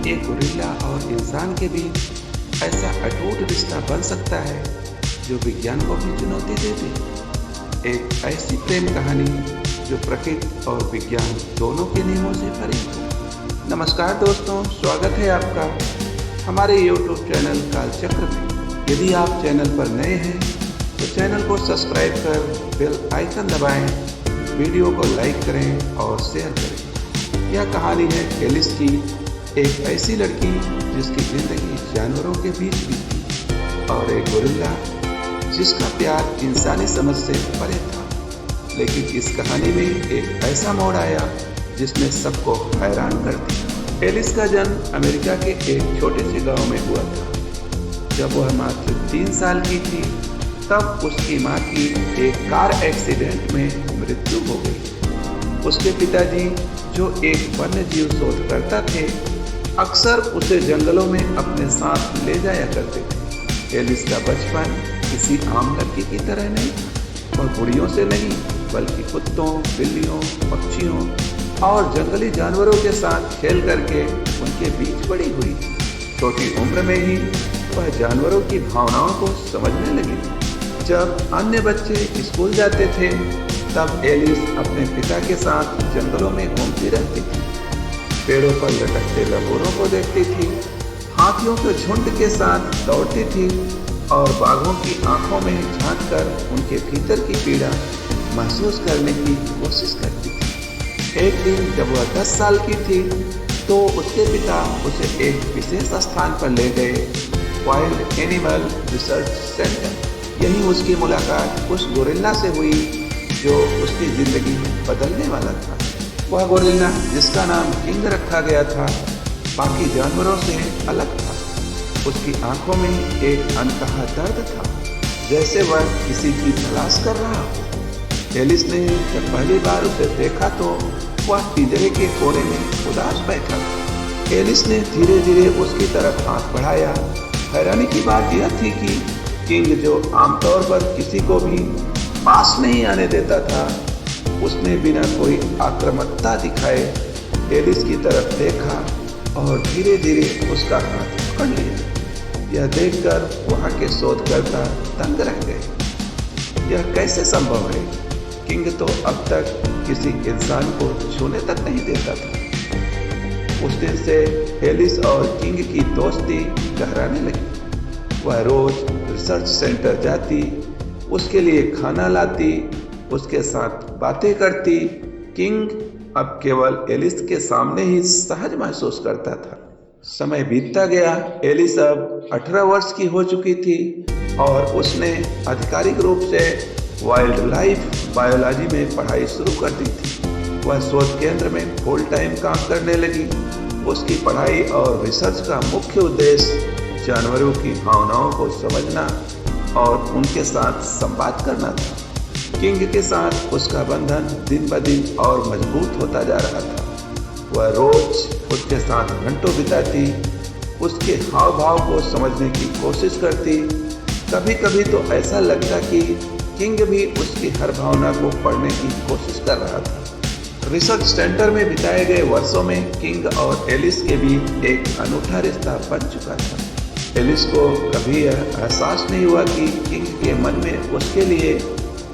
एक गोरिल्ला और इंसान के बीच ऐसा अटूट रिश्ता बन सकता है जो विज्ञान को भी चुनौती दे दे। एक ऐसी प्रेम कहानी जो प्रकृति और विज्ञान दोनों के नियमों से परे हो। नमस्कार दोस्तों, स्वागत है आपका हमारे YouTube चैनल कालचक्र में। यदि आप चैनल पर नए हैं तो चैनल को सब्सक्राइब कर बेल आइकन दबाएं, वीडियो को लाइक करें और शेयर करें। यह कहानी है एलिस की, एक ऐसी लड़की जिसकी जिंदगी जानवरों के बीच बीती और एक गोरिल्ला जिसका प्यार इंसानी समझ से परे था। लेकिन इस कहानी में एक ऐसा मोड़ आया जिसने सबको हैरान कर दिया। एलिस का जन्म अमेरिका के एक छोटे से गांव में हुआ था। जब वह मात्र 3 साल की थी तब उसकी मां की एक कार एक्सीडेंट में मृत्यु हो गई। उसके पिताजी, जो एक वन्य जीव शोधकर्ता थे, अक्सर उसे जंगलों में अपने साथ ले जाया करते थे। एलिस का बचपन किसी आम लड़की की तरह नहीं, वह बुढ़ियों से नहीं बल्कि कुत्तों, बिल्लियों, पक्षियों और जंगली जानवरों के साथ खेल करके उनके बीच बड़ी हुई। छोटी उम्र में ही वह जानवरों की भावनाओं को समझने लगी। जब अन्य बच्चे स्कूल जाते थे तब एलिस अपने पिता के साथ जंगलों में घूमती रहती थी। पेड़ों पर लटकते लंगूरों को देखती थी, हाथियों के झुंड के साथ दौड़ती थी और बाघों की आंखों में झांककर उनके भीतर की पीड़ा महसूस करने की कोशिश करती थी। एक दिन जब वह 10 साल की थी तो उसके पिता उसे एक विशेष स्थान पर ले गए, वाइल्ड एनिमल रिसर्च सेंटर। यहीं उसकी मुलाकात उस गोरिल्ला से हुई जो उसकी जिंदगी बदलने वाला था। वह गोरिल्ला, जिसका नाम किंग रखा गया था, बाकी जानवरों से अलग था। उसकी आंखों में एक अनकहा दर्द था, जैसे वह किसी की तलाश कर रहा हो। एलिस ने जब पहली बार उसे देखा तो वह पिंजरे के कोने में उदास बैठा था। एलिस ने धीरे धीरे उसकी तरफ हाथ बढ़ाया। हैरानी की बात यह थी कि किंग, जो आमतौर पर किसी को भी पास नहीं आने देता था, उसने बिना कोई आक्रामकता दिखाए एलिस की तरफ देखा और धीरे धीरे उसका हाथ पकड़ लिया। यह देखकर वहां के शोधकर्ता दंग रह गए। यह कैसे संभव है? किंग तो अब तक किसी इंसान को छूने तक नहीं देता था। उस दिन से एलिस और किंग की दोस्ती गहराने लगी। वह रोज रिसर्च सेंटर जाती, उसके लिए खाना लाती, उसके साथ बातें करती। किंग अब केवल एलिस के सामने ही सहज महसूस करता था। समय बीतता गया। एलिस अब 18 वर्ष की हो चुकी थी और उसने आधिकारिक रूप से वाइल्ड लाइफ बायोलॉजी में पढ़ाई शुरू कर दी थी। वह शोध केंद्र में फुल टाइम काम करने लगी। उसकी पढ़ाई और रिसर्च का मुख्य उद्देश्य जानवरों की भावनाओं को समझना और उनके साथ संवाद करना था। किंग के साथ उसका बंधन दिन ब दिन और मजबूत होता जा रहा था। वह रोज उसके साथ घंटों बिताती, उसके हाव भाव को समझने की कोशिश करती। कभी कभी तो ऐसा लगता कि किंग भी उसकी हर भावना को पढ़ने की कोशिश कर रहा था। रिसर्च सेंटर में बिताए गए वर्षों में किंग और एलिस के बीच एक अनूठा रिश्ता बन चुका था। एलिस को कभी यह एहसास नहीं हुआ कि किंग के मन में उसके लिए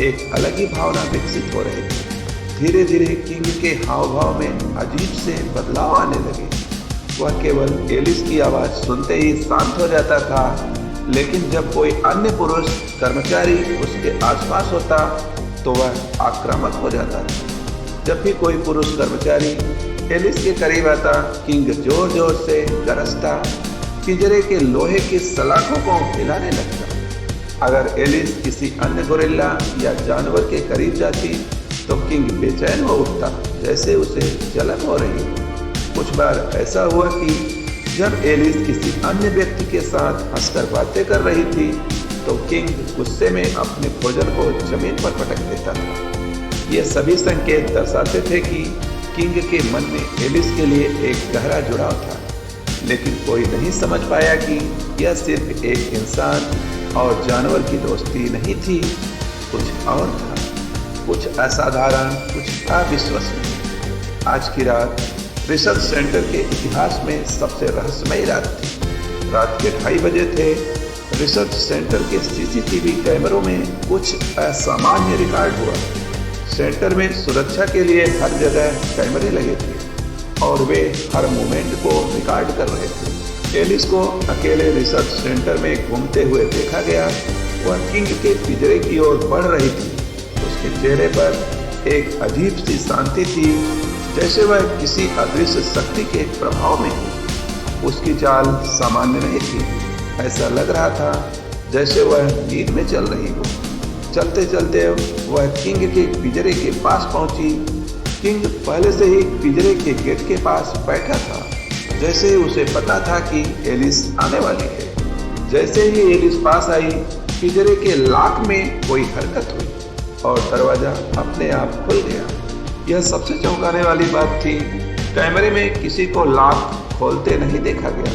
एक अलग ही भावना विकसित हो रही थी। धीरे धीरे किंग के हाव भाव में अजीब से बदलाव आने लगे। वह केवल एलिस की आवाज़ सुनते ही शांत हो जाता था, लेकिन जब कोई अन्य पुरुष कर्मचारी उसके आसपास होता तो वह आक्रामक हो जाता था। जब भी कोई पुरुष कर्मचारी एलिस के करीब आता, किंग जोर जोर से गरजता, पिंजरे के लोहे की सलाखों को हिलाने लगता। अगर एलिस किसी अन्य गोरिल्ला या जानवर के करीब जाती तो किंग बेचैन हो उठता, जैसे उसे जलन हो रही। कुछ बार ऐसा हुआ कि जब एलिस किसी अन्य व्यक्ति के साथ हंसकर बातें कर रही थी तो किंग गुस्से में अपने भोजन को जमीन पर पटक देता था। ये सभी संकेत दर्शाते थे कि किंग के मन में एलिस के लिए एक गहरा जुड़ाव था, लेकिन कोई नहीं समझ पाया कि यह सिर्फ एक इंसान और जानवर की दोस्ती नहीं थी, कुछ और था, कुछ असाधारण, कुछ अविश्वसनीय। आज की रात रिसर्च सेंटर के इतिहास में सबसे रहस्यमय रात थी। रात के 2:30 बजे थे। रिसर्च सेंटर के सीसीटीवी कैमरों में कुछ असामान्य रिकॉर्ड हुआ। सेंटर में सुरक्षा के लिए हर जगह कैमरे लगे थे और वे हर मूवमेंट को रिकॉर्ड कर रहे थे। एलिस को अकेले रिसर्च सेंटर में घूमते हुए देखा गया। वह किंग के पिंजरे की ओर बढ़ रही थी। उसके चेहरे पर एक अजीब सी शांति थी, जैसे वह किसी अदृश्य शक्ति के प्रभाव में हो। उसकी चाल सामान्य नहीं थी। ऐसा लग रहा था जैसे वह नींद में चल रही हो। चलते चलते वह किंग के पिंजरे के पास पहुंची। किंग पहले से ही पिंजरे के गेट के पास बैठा था, जैसे ही उसे पता था कि एलिस आने वाली है। जैसे ही एलिस पास आई, पिंजरे के लॉक में कोई हरकत हुई और दरवाजा अपने आप खुल गया। यह सबसे चौंकाने वाली बात थी। कैमरे में किसी को लॉक खोलते नहीं देखा गया,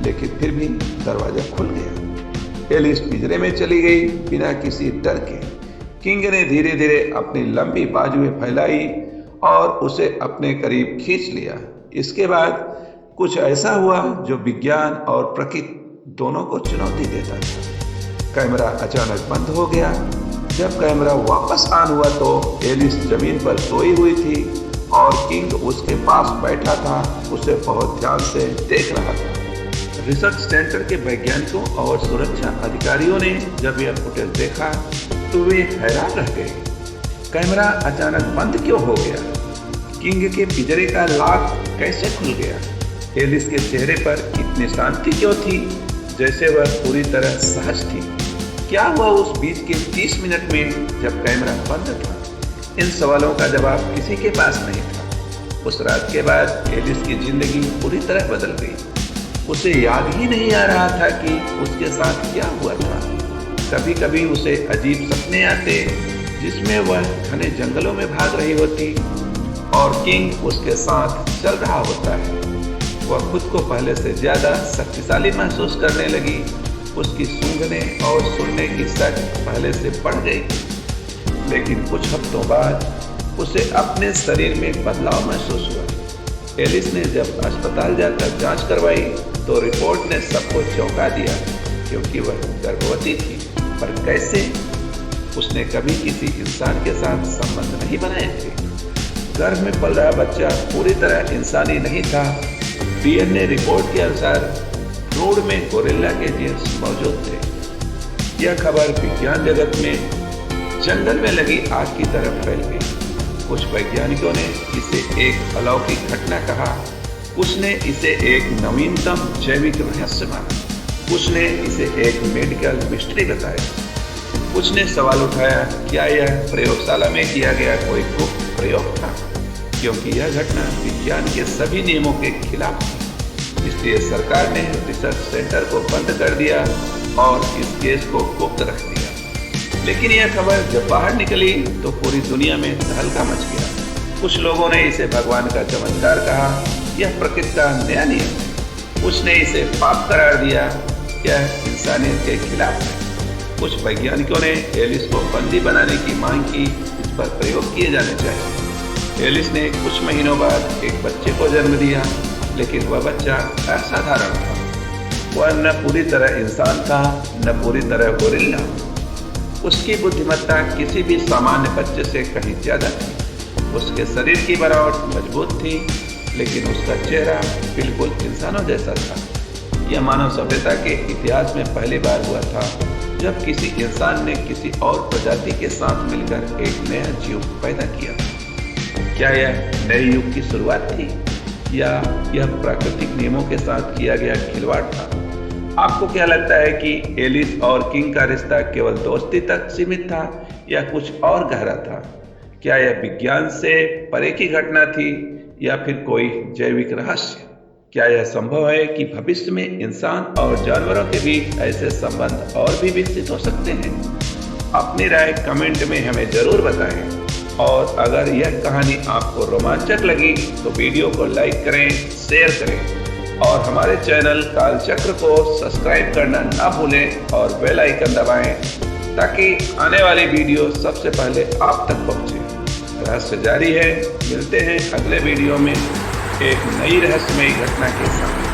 लेकिन फिर भी दरवाजा खुल गया। एलिस पिंजरे में चली गई बिना किसी डर के। किंग ने धीरे धीरे अपनी लंबी बाजुएं फैलाई और उसे अपने करीब खींच लिया। इसके बाद कुछ ऐसा हुआ जो विज्ञान और प्रकृति दोनों को चुनौती देता था। कैमरा अचानक बंद हो गया। जब कैमरा वापस ऑन हुआ तो एलिस जमीन पर सोई हुई थी और किंग उसके पास बैठा था, उसे बहुत ध्यान से देख रहा था। रिसर्च सेंटर के वैज्ञानिकों और सुरक्षा अधिकारियों ने जब यह फुटेज देखा तो वे हैरान रह गए। कैमरा अचानक बंद क्यों हो गया? किंग के पिंजरे का लॉक कैसे खुल गया? एलिस के चेहरे पर इतनी शांति क्यों थी, जैसे वह पूरी तरह सहज थी? क्या हुआ उस बीच के 30 मिनट में जब कैमरा बंद था? इन सवालों का जवाब किसी के पास नहीं था। उस रात के बाद एलिस की जिंदगी पूरी तरह बदल गई। उसे याद ही नहीं आ रहा था कि उसके साथ क्या हुआ था। कभी कभी उसे अजीब सपने आते जिसमें वह घने जंगलों में भाग रही होती और किंग उसके साथ चल रहा होता है। वह खुद को पहले से ज्यादा शक्तिशाली महसूस करने लगी। उसकी सूंघने और सुनने की शक्ति पहले से बढ़ गई। लेकिन कुछ हफ्तों बाद उसे अपने शरीर में बदलाव महसूस हुआ। एलिस ने जब अस्पताल जाकर जांच करवाई तो रिपोर्ट ने सबको चौंका दिया, क्योंकि वह गर्भवती थी। पर कैसे? उसने कभी किसी इंसान के साथ संबंध नहीं बनाए थे। गर्भ में पल रहा बच्चा पूरी तरह इंसानी नहीं था। डीएनए रिपोर्ट के अनुसार भ्रूण में गोरिल्ला के जीन्स मौजूद थे। यह खबर विज्ञान जगत में जंगल में लगी आग की तरह फैल गई। कुछ वैज्ञानिकों ने इसे एक अलौकिक घटना कहा, कुछ ने इसे एक नवीनतम जैविक रहस्य माना, कुछ ने इसे एक मेडिकल मिस्ट्री बताया। कुछ ने सवाल उठाया, क्या यह प्रयोगशाला में किया गया कोई गुप्त प्रयोग था? क्योंकि यह घटना विज्ञान के सभी नियमों के खिलाफ थी। इसलिए सरकार ने रिसर्च सेंटर को बंद कर दिया और इस केस को गुप्त रख दिया। लेकिन यह खबर जब बाहर निकली तो पूरी दुनिया में तहलका मच गया। कुछ लोगों ने इसे भगवान का चमत्कार कहा, यह प्रकृति का नया नियम। कुछ ने इसे पाप करार दिया, यह इंसानियत के खिलाफ है। कुछ वैज्ञानिकों ने एलिस को बंदी बनाने की मांग की, इस पर प्रयोग किए जाने चाहिए। एलिस ने कुछ महीनों बाद एक बच्चे को जन्म दिया, लेकिन वह बच्चा असाधारण था। वह न पूरी तरह इंसान था, न पूरी तरह गोरिल्ला। उसकी बुद्धिमत्ता किसी भी सामान्य बच्चे से कहीं ज्यादा थी। उसके शरीर की बनावट मजबूत थी, लेकिन उसका चेहरा बिल्कुल इंसानों जैसा था। यह मानव सभ्यता के इतिहास में पहली बार हुआ था जब किसी इंसान ने किसी और प्रजाति के साथ मिलकर एक नया जीव पैदा किया। क्या यह नए युग की शुरुआत थी या यह प्राकृतिक नियमों के साथ किया गया खिलवाड़ था? आपको क्या लगता है कि एलिस और किंग का रिश्ता केवल दोस्ती तक सीमित था या कुछ और गहरा था? क्या यह विज्ञान से परे की घटना थी या फिर कोई जैविक रहस्य? क्या यह संभव है कि भविष्य में इंसान और जानवरों के बीच ऐसे संबंध और भी विकसित हो सकते हैं? अपनी राय कमेंट में हमें जरूर बताएं। और अगर यह कहानी आपको रोमांचक लगी तो वीडियो को लाइक करें, शेयर करें और हमारे चैनल कालचक्र को सब्सक्राइब करना ना भूलें और बेल आइकन दबाएं ताकि आने वाली वीडियो सबसे पहले आप तक पहुंचे। रहस्य जारी है। मिलते हैं अगले वीडियो में। एक नई रहस्यमयी घटना के साथ।